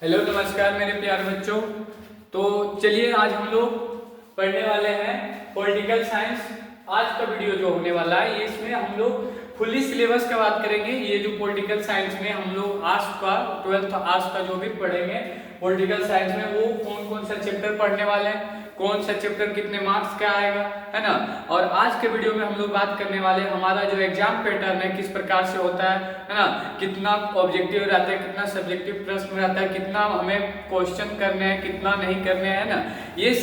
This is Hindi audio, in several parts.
हेलो नमस्कार मेरे प्यारे बच्चों। तो चलिए आज हम लोग पढ़ने वाले हैं पॉलिटिकल साइंस। आज का वीडियो जो होने वाला है ये इसमें हम लोग फुली सिलेबस का बात करेंगे। ये जो पॉलिटिकल साइंस में हम लोग आर्ट्स का 12th आर्ट्स का जो भी पढ़ेंगे पॉलिटिकल साइंस में वो कौन कौन सा चैप्टर पढ़ने वाले हैं, कौन सा चैप्टर कितने मार्क्स का आएगा, है ना। और आज के वीडियो में हम लोग बात करने वाले हमारा जो एग्जाम पैटर्न है किस प्रकार से होता है ना, कितना ऑब्जेक्टिव रहता है, कितना सब्जेक्टिव प्रश्न रहता है, कितना हमें क्वेश्चन करने हैं, कितना नहीं करने हैं ना। ये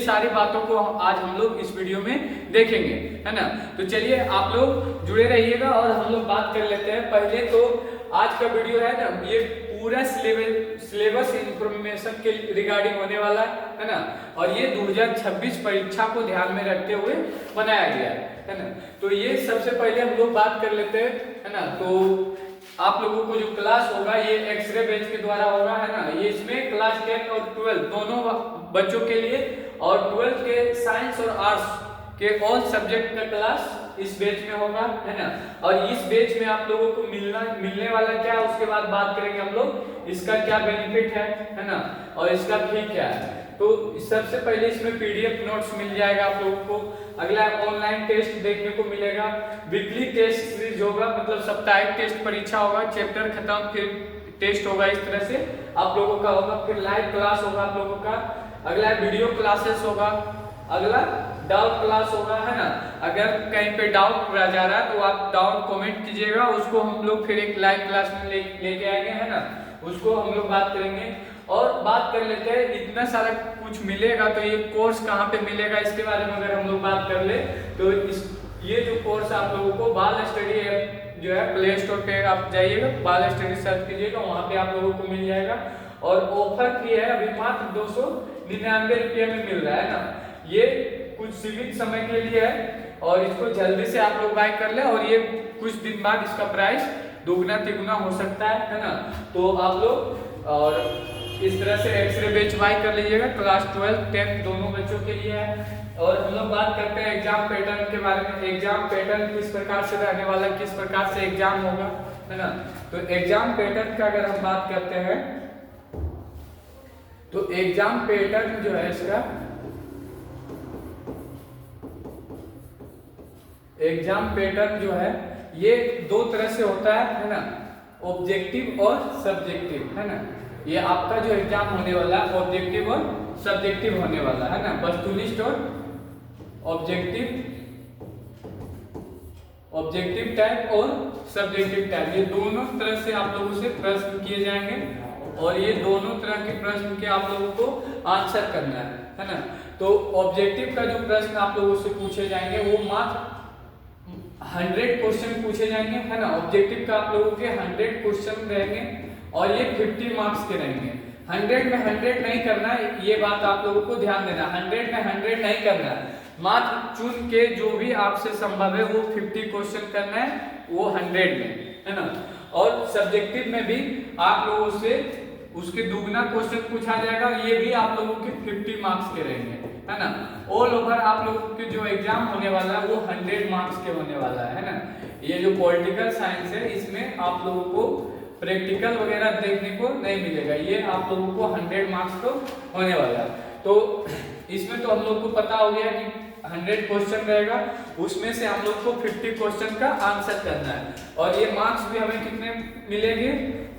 सारी बातों को आज हम लोग इस वीडियो में देखेंगे, है ना। तो चलिए आप लोग जुड़े रहिएगा और हम लोग बात कर लेते हैं। पहले तो आज का वीडियो है ना ये पूरा सिलेबस इंफॉर्मेशन के रिगार्डिंग होने वाला है ना। और ये 2026 परीक्षा को ध्यान में रखते हुए बनाया गया है ना। तो ये सबसे पहले हम लोग बात कर लेते हैं, है ना। तो आप लोगों को जो क्लास होगा ये एक्सरे बैच के द्वारा होगा, है ना। ये इसमें क्लास 10 और 12 दोनों बच्चों के लिए और 12th के साइंस और आर्ट्स के ऑल सब्जेक्ट का क्लास इस बैच में होगा, है ना। और इस बैच में आप लोगों को मिलने वाला क्या है उसके बाद बात करेंगे हम लोग इसका क्या बेनिफिट है ना, और इसका फी क्या है। तो सबसे पहले इसमें पीडीएफ नोट्स मिल जाएगा आप लोगों को। अगला ऑनलाइन टेस्ट देखने को मिलेगा, वीकली टेस्ट सीरीज होगा, मतलब साप्ताहिक टेस्ट परीक्षा होगा, चैप्टर खत्म फिर टेस्ट होगा, इस तरह से आप लोगों का होगा। फिर लाइव क्लास होगा आप लोगों का, अगला वीडियो क्लासेस होगा, अगला डाउट क्लास होगा, है ना। अगर कहीं पे डाउट रह जा रहा है तो आप डाउट कमेंट कीजिएगा, उसको हम लोग फिर एक लाइव क्लास में लेके आएंगे, है ना। उसको हम लोग बात करेंगे और बात कर लेते हैं इतना सारा कुछ मिलेगा तो ये कोर्स कहाँ पे मिलेगा इसके बारे में अगर हम लोग बात कर ले तो ये जो कोर्स आप लोगों को बाल स्टडी ऐप जो है प्ले स्टोर पे आप जाइएगा, बाल स्टडी सर्च कीजिएगा, वहाँ पे आप लोगों को मिल जाएगा। और ऑफर की है अभी मात्र 299 रुपये में मिल रहा है ना। ये कुछ सीमित समय के लिए है और इसको जल्दी से आप लोग बाय कर ले और ये कुछ दिन बाद इसका प्राइस दोगुना तिगुना हो सकता है ना। तो आप लोग और इस तरह से एक्सरे बैच बाय कर लीजिएगा, क्लास 12 10 दोनों बच्चों के लिए है। और हम लोग बात करते हैं एग्जाम पैटर्न के बारे में। एग्जाम पैटर्न किस प्रकार से रहने वाला, किस प्रकार से एग्जाम होगा, है ना। तो एग्जाम पैटर्न का अगर हम बात करते हैं तो एग्जाम पैटर्न जो है इसका एग्जाम पैटर्न जो है ये दो तरह से होता है ना, ऑब्जेक्टिव और सब्जेक्टिव, है ना। ये आपका जो एग्जाम होने वाला है ऑब्जेक्टिव और सब्जेक्टिव होने वाला है ना, वस्तुनिष्ठ और ऑब्जेक्टिव टाइप और सब्जेक्टिव टाइप, ये दोनों तरह से आप लोगों से प्रश्न किए जाएंगे और ये दोनों तरह के प्रश्न के आप लोगों को आंसर करना है ना। तो ऑब्जेक्टिव का जो प्रश्न आप लोगों से पूछे जाएंगे वो मात्र 100 क्वेश्चन पूछे जाएंगे, है ना। ऑब्जेक्टिव का आप लोगों के 100 क्वेश्चन रहेंगे और ये 50 मार्क्स के रहेंगे। 100 में 100 नहीं करना है, ये बात आप लोगों को ध्यान देना। 100 में 100 नहीं करना है, मात्र चुन के जो भी आपसे संभव है वो 50 क्वेश्चन करना है, वो 100 में, है ना। और सब्जेक्टिव में भी आप लोगों से उसके दुगना क्वेश्चन पूछा जाएगा, ये भी आप लोगों के 50 मार्क्स के रहेंगे, है ना। ऑल ओवर आप लोगों के जो एग्जाम होने वाला है वो 100 मार्क्स के होने वाला है ना। ये जो पॉलिटिकल साइंस है इसमें आप लोगों को प्रैक्टिकल वगैरह देखने को नहीं मिलेगा, ये आप लोगों को 100 मार्क्स तो होने वाला है। तो इसमें तो हम लोग को पता हो गया कि 100 क्वेश्चन रहेगा, उसमें से हम लोग को 50 क्वेश्चन का आंसर करना है और ये मार्क्स भी हमें कितने मिलेंगे,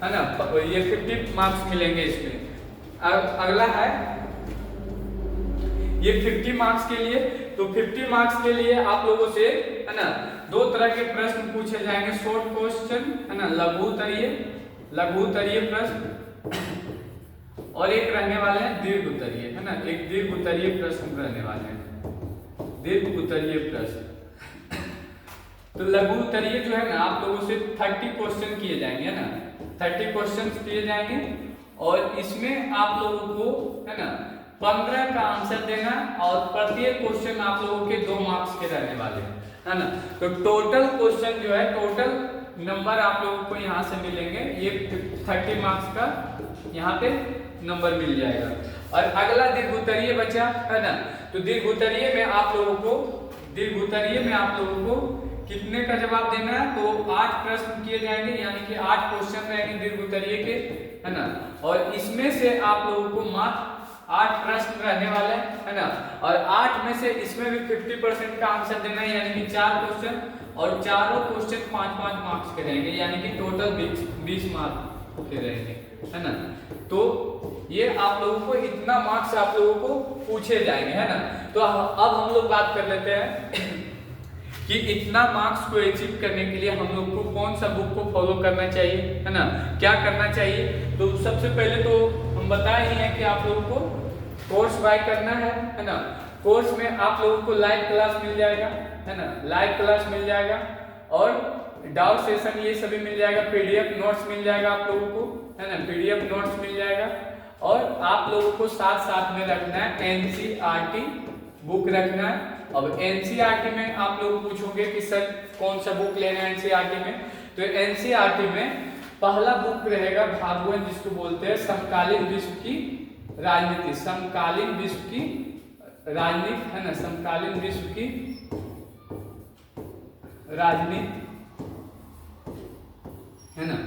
है ना, ये 50 मार्क्स मिलेंगे इसमें। अगला है ये 50 मार्क्स के लिए, तो 50 मार्क्स के लिए आप लोगों से, है ना, दो तरह के प्रश्न पूछे जाएंगे, शॉर्ट क्वेश्चन, है ना, लघु उत्तरीय प्रश्न और एक रहने वाले हैं दीर्घ उत्तरीय, है ना। एक दीर्घ उत्तरीय प्रश्न रहने वाले हैं, दीर्घ उत्तरीय प्रश्न। तो लघु उत्तरीय जो है ना आप लोगों से 30 क्वेश्चन किए जाएंगे, है ना, 30 क्वेश्चन किए जाएंगे और इसमें आप लोगों को, है ना, 15 का आंसर देना और प्रत्येक क्वेश्चन आप लोगों के 2 मार्क्स के रहने वाले हैं, है ना। तो टोटल क्वेश्चन जो है, टोटल नंबर आप लोगों को यहाँ से मिलेंगे, ये 30 मार्क्स का यहाँ पे नंबर मिल जाएगा। और अगला दीर्घ उत्तरीय बचा, है ना। तो दीर्घ उत्तरीय में आप लोगों को कितने का जवाब देना है, तो 8 प्रश्न किए जाएंगे, यानी कि 8 क्वेश्चन रहेंगे दीर्घ उत्तरीय के, है ना। और इसमें से आप लोगों को मात्र 8 प्रश्न रहने वाले हैं, है ना। और 8 में से इसमें भी 50% का आंसर देना है, यानी कि 4 क्वेश्चन, और चारों क्वेश्चन 5-5 मार्क्स के रहेंगे, यानी कि टोटल 20 मार्क्स के रहेंगे, है ना। तो ये आप लोगों को इतना मार्क्स आप लोगों को पूछे जाएंगे, है ना। तो अब हम लोग बात कर लेते हैं कि इतना मार्क्स को अचीव करने के लिए हम लोग को कौन सा बुक को फॉलो करना चाहिए, है ना, क्या करना चाहिए। तो सबसे पहले तो हम बताए ही हैं कि आप लोगों को कोर्स बाय करना है ना। कोर्स में आप लोगों को लाइव क्लास मिल जाएगा, है ना, लाइव क्लास मिल जाएगा, और डाउट सेशन ये सभी मिल जाएगा, पीडीएफ नोट्स मिल जाएगा आप लोगों को, है ना, पीडीएफ नोट्स मिल जाएगा। और आप लोगों को साथ साथ में रखना है एनसीईआरटी बुक रखना है। अब एनसीईआरटी में आप लोग पूछोगे कि सर कौन सा बुक लेना है एनसीईआरटी में, तो एनसीईआरटी में पहला बुक रहेगा भागवत, जिसको बोलते हैं समकालीन विश्व की राजनीति, समकालीन विश्व की राजनीति, है ना, समकालीन विश्व की राजनीति, है ना।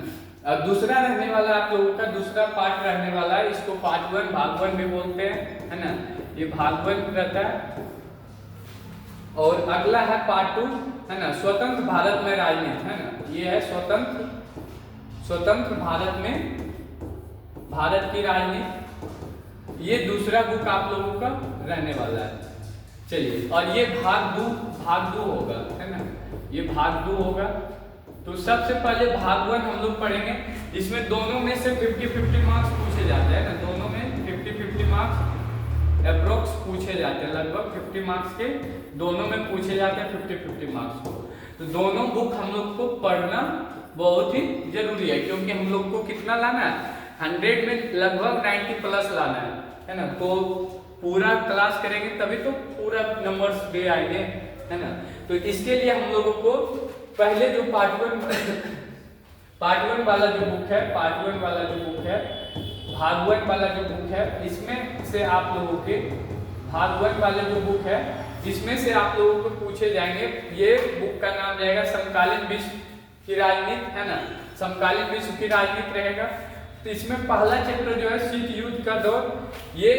अब दूसरा रहने वाला आप लोगों का दूसरा पार्ट रहने वाला है, इसको पार्ट 1 भागवत भी बोलते हैं, है ना, ये भागवत रहता है। और अगला है पार्ट 2, है ना, स्वतंत्र भारत में राजनीति, है ना, ये है स्वतंत्र भारत में भारत की राजनीति, ये दूसरा बुक आप लोगों का रहने वाला है। चलिए, और ये भाग दो होगा, है ना, ये भाग 2 होगा। तो सबसे पहले भागवत हम लोग पढ़ेंगे, इसमें दोनों में से 50-50 मार्क्स पूछे जाते हैं ना, दोनों में 50-50 मार्क्स अप्रोक्स पूछे जाते हैं, लगभग 50 मार्क्स के दोनों में पूछे जाते हैं 50-50 मार्क्स को। तो दोनों बुक हम लोग को पढ़ना बहुत ही जरूरी है, क्योंकि हम लोग को कितना लाना है, 100 में लगभग 90 प्लस लाना है ना। तो पूरा क्लास करेंगे तभी तो पूरा नंबर्स भी आएंगे, है ना। तो इसके लिए हम लोगों को पहले जो पार्ट 1 वाला जो बुक है, पार्ट 1 वाला जो बुक है, भागवत वाला जो बुक है, इसमें से आप लोगों के भागवत वाले जो बुक है, इसमें से आप लोगों को पूछे जाएंगे। ये बुक का नाम रहेगा समकालीन विश्व की राजनीति, है ना, समकालीन विश्व की राजनीति रहेगा। तो इसमें पहला चैप्टर जो है शीत युद्ध का दौर, ये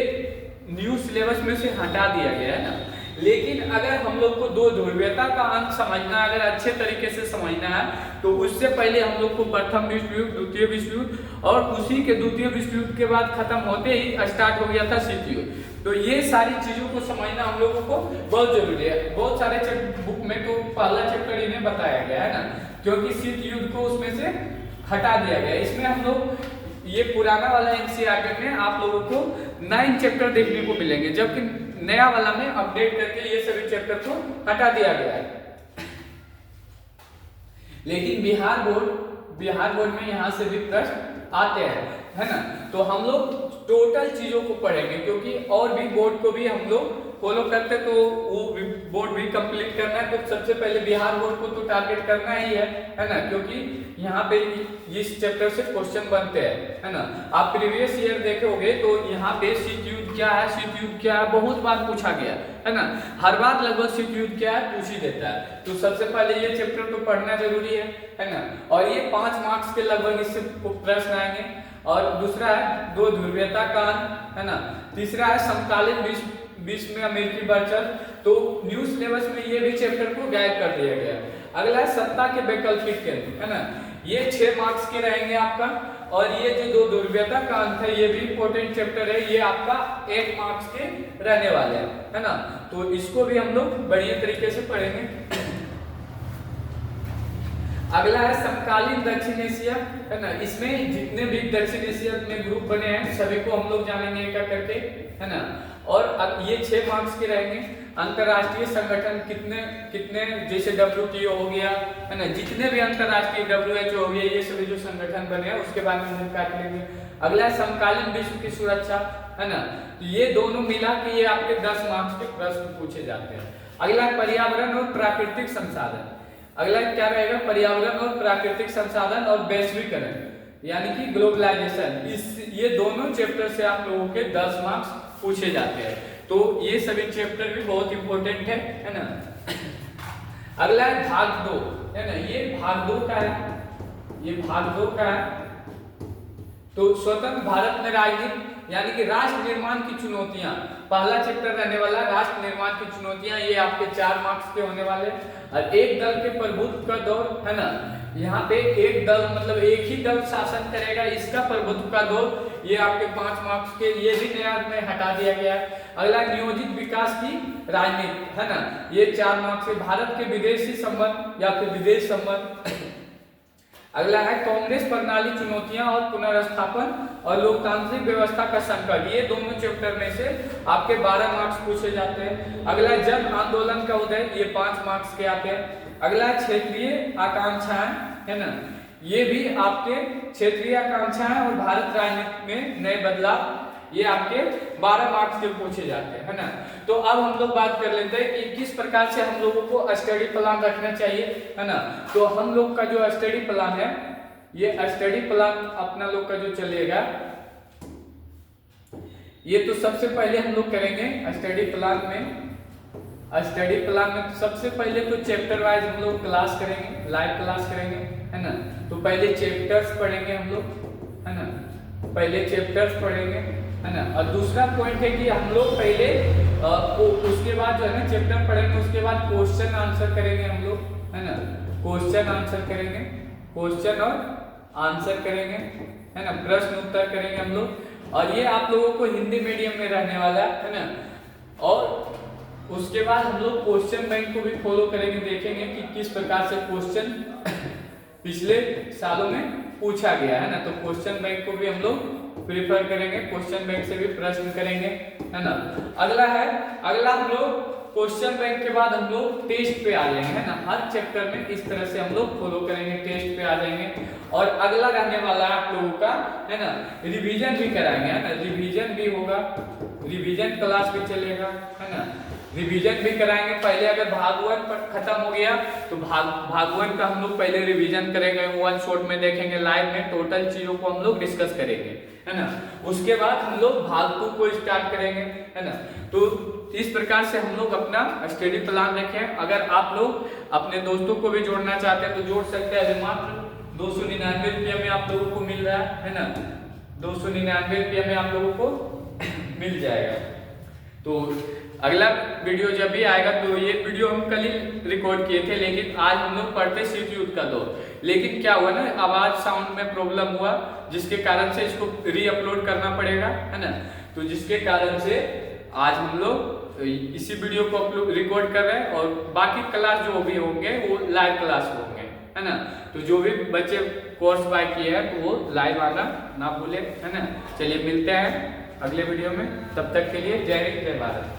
न्यू सिलेबस में से हटा दिया गया है ना। लेकिन अगर हम लोग को दो ध्रुवीयता का अंत समझना है, अगर अच्छे तरीके से समझना है, तो उससे पहले हम लोग को प्रथम विश्व युद्ध, द्वितीय विश्व युद्ध, और उसी के द्वितीय विश्व युद्ध के बाद खत्म होते ही स्टार्ट हो गया था शीत युद्ध। तो ये सारी चीजों को समझना हम लोगों को बहुत जरूरी है। बहुत सारे बुक में तो पहला चैप्टर इन्हें बताया गया है ना, क्योंकि शीत युद्ध को उसमें से हटा दिया गया। इसमें हम लोग ये पुराना वाला एनसीईआरटी में आप लोगों को 9 चैप्टर देखने को मिलेंगे, जबकि नया वाला में अपडेट करके ये सभी चैप्टर को हटा दिया गया है। लेकिन बिहार बोर्ड में यहाँ से भी प्रश्न आते हैं, है ना। तो हम लोग टोटल चीजों को पढ़ेंगे, क्योंकि और भी बोर्ड को भी हम लोग फॉलो करते, तो वो बोर्ड भी कंप्लीट करना है। तो सबसे पहले बिहार बोर्ड को तो टारगेट करना ही है ना, क्योंकि यहाँ पे इस चैप्टर से क्वेश्चन बनते हैं, है ना। आप प्रीवियस ईयर देखोगे तो यहाँ पे शीत युद्ध क्या है, शीत युद्ध क्या है, बहुत बार पूछा गया है ना। हर बार लगभग शीत युद्ध क्या है पूछ ही देता है। तो सबसे पहले ये चैप्टर तो पढ़ना जरूरी है ना। और ये 5 मार्क्स के लगभग इससे प्रश्न आएंगे। और दूसरा है दो ध्रुवीयता का अंत, है ना। तीसरा है समकालीन विश्व में अमेरिकी वर्चस्व, तो न्यू सिलेबस में ये भी चैप्टर को गायब कर दिया गया। अगला है सत्ता के वैकल्पिक केंद्र, है ना। ये 6 मार्क्स के रहेंगे आपका। और ये जो दो ध्रुवीयता का अंत है, ये भी इंपॉर्टेंट चैप्टर है, ये आपका 1 मार्क्स के रहने वाले हैं, है ना। तो इसको भी हम लोग बढ़िया तरीके से पढ़ेंगे। अगला है समकालीन दक्षिण एशिया, है ना। इसमें जितने भी दक्षिण एशिया में ग्रुप बने हैं सभी को हम लोग जानेंगे एक करके, है ना। और अब ये 6 मार्क्स के रहेंगे। अंतरराष्ट्रीय संगठन कितने जैसे WTO हो गया, है ना, जितने भी अंतरराष्ट्रीय WHO हो गया, ये सभी जो संगठन बने हैं उसके बारे में हम काट लेंगे। अगला है समकालीन विश्व की सुरक्षा, है ना। तो ये दोनों मिला के ये आपके 10 मार्क्स के प्रश्न पूछे जाते हैं। अगला है पर्यावरण और प्राकृतिक संसाधन। अगला क्या रहेगा, पर्यावरण और प्राकृतिक संसाधन और वैश्वीकरण, यानी कि ग्लोबलाइजेशन। ये दोनों चैप्टर से आप लोगों के 10 मार्क्स पूछे जाते हैं। तो ये सभी चैप्टर भी बहुत इंपॉर्टेंट है ना। अगला है भाग 2, है ना। ये भाग 2 का है, ये भाग 2 का है। तो स्वतंत्र भारत में राजनीति यानी कि राष्ट्र निर्माण की चुनौतियां, पहला चैप्टर रहने वाला राष्ट्र निर्माण की चुनौतियां, ये आपके 4 मार्क्स के होने वाले। और एक दल के प्रभुत्व का दौर है ना, यहाँ पे एक दल मतलब एक ही दल शासन करेगा, इसका प्रभुत्व का दौर, ये आपके 5 मार्क्स के, ये भी नया में हटा दिया गया। अगला नियोजित विकास की राजनीति है ना, ये 4 मार्क्स के। भारत के विदेशी संबंध या फिर विदेश संबंध। अगला है कांग्रेस प्रणाली चुनौतियां और पुनर्स्थापन और लोकतांत्रिक व्यवस्था का संकट, ये दोनों चैप्टर में से आपके 12 मार्क्स पूछे जाते हैं। अगला जन आंदोलन का उदय, ये 5 मार्क्स के आते हैं। अगला क्षेत्रीय आकांक्षाएं है ना, ये भी आपके क्षेत्रीय आकांक्षाएं और भारत राजनीति में नए बदलाव, ये आपके 12 मार्क्स के पूछे जाते हैं, है ना। तो अब हम लोग बात कर लेते हैं कि किस प्रकार से हम लोगों को स्टडी प्लान रखना चाहिए, है ना। तो हम लोग का जो स्टडी प्लान है, ये स्टडी प्लान अपना लोग का जो चलेगा, ये तो सबसे पहले हम लोग करेंगे स्टडी प्लान में। स्टडी प्लान में सबसे पहले तो चैप्टर वाइज हम लोग क्लास करेंगे, लाइव क्लास करेंगे, है ना। तो पहले चैप्टर्स पढ़ेंगे हम लोग, है ना, पहले चैप्टर्स पढ़ेंगे, है ना। और दूसरा पॉइंट है कि हम लोग पहले उसके बाद जो है ना चैप्टर पढ़ेंगे, उसके बाद क्वेश्चन आंसर करेंगे हम लोग, है ना। क्वेश्चन आंसर करेंगे, क्वेश्चन और आंसर करेंगे, है ना, प्रश्न उत्तर करेंगे हम लोग। और ये आप लोगों को हिंदी मीडियम में रहने वाला है ना। और उसके बाद हम लोग क्वेश्चन बैंक को भी फॉलो करेंगे, देखेंगे कि किस प्रकार से क्वेश्चन पिछले सालों में पूछा गया है ना। तो क्वेश्चन बैंक को भी हम लोग प्रिफर करेंगे, क्वेश्चन बैंक से भी प्रश्न करेंगे, है ना। अगला हम लोग क्वेश्चन बैंक के बाद हम लोग टेस्ट पे आ जाएंगे, है ना। हर चैप्टर में इस तरह से हम लोग फॉलो करेंगे, टेस्ट पे आ जाएंगे। और अगला रहने वाला है आप लोगों का, है ना, रिवीजन भी कराएंगे, है ना। रिवीजन भी होगा, रिवीजन क्लास भी चलेगा, है ना। रिवीजन भी कराएंगे। पहले अगर भाग 1 खत्म हो गया तो भाग 1 का हम लोग पहले रिवीजन करेंगे, 1 शॉट में देखेंगे, लाइव में टोटल चीजों को हम लोग डिस्कस करेंगे, है ना। उसके बाद हम लोग भाग 2 को स्टार्ट करेंगे, है ना। तो इस प्रकार से हम लोग अपना स्टडी प्लान रखें। अगर आप लोग अपने दोस्तों को भी जोड़ना चाहते हैं तो जोड़ सकते हैं। मात्र 299 रुपया में आप लोगों को मिल रहा है ना, 299 रुपया में आप लोगों को मिल जाएगा। तो अगला वीडियो जब भी आएगा, तो ये वीडियो हम कल ही रिकॉर्ड किए थे, लेकिन आज हम लोग पढ़ते शीत युद्ध का दौर। लेकिन क्या हुआ ना, आवाज साउंड में प्रॉब्लम हुआ, जिसके कारण से इसको री अपलोड करना पड़ेगा, है ना। तो जिसके कारण से आज हम लोग इसी वीडियो को रिकॉर्ड कर रहे हैं, और बाकी क्लास जो भी होंगे वो लाइव क्लास होंगे, है ना। तो जो भी बच्चे कोर्स बाय किए हैं तो वो लाइव आना ना भूले, है ना। चलिए मिलते हैं अगले वीडियो में, तब तक के लिए जय हिंद जय भारत।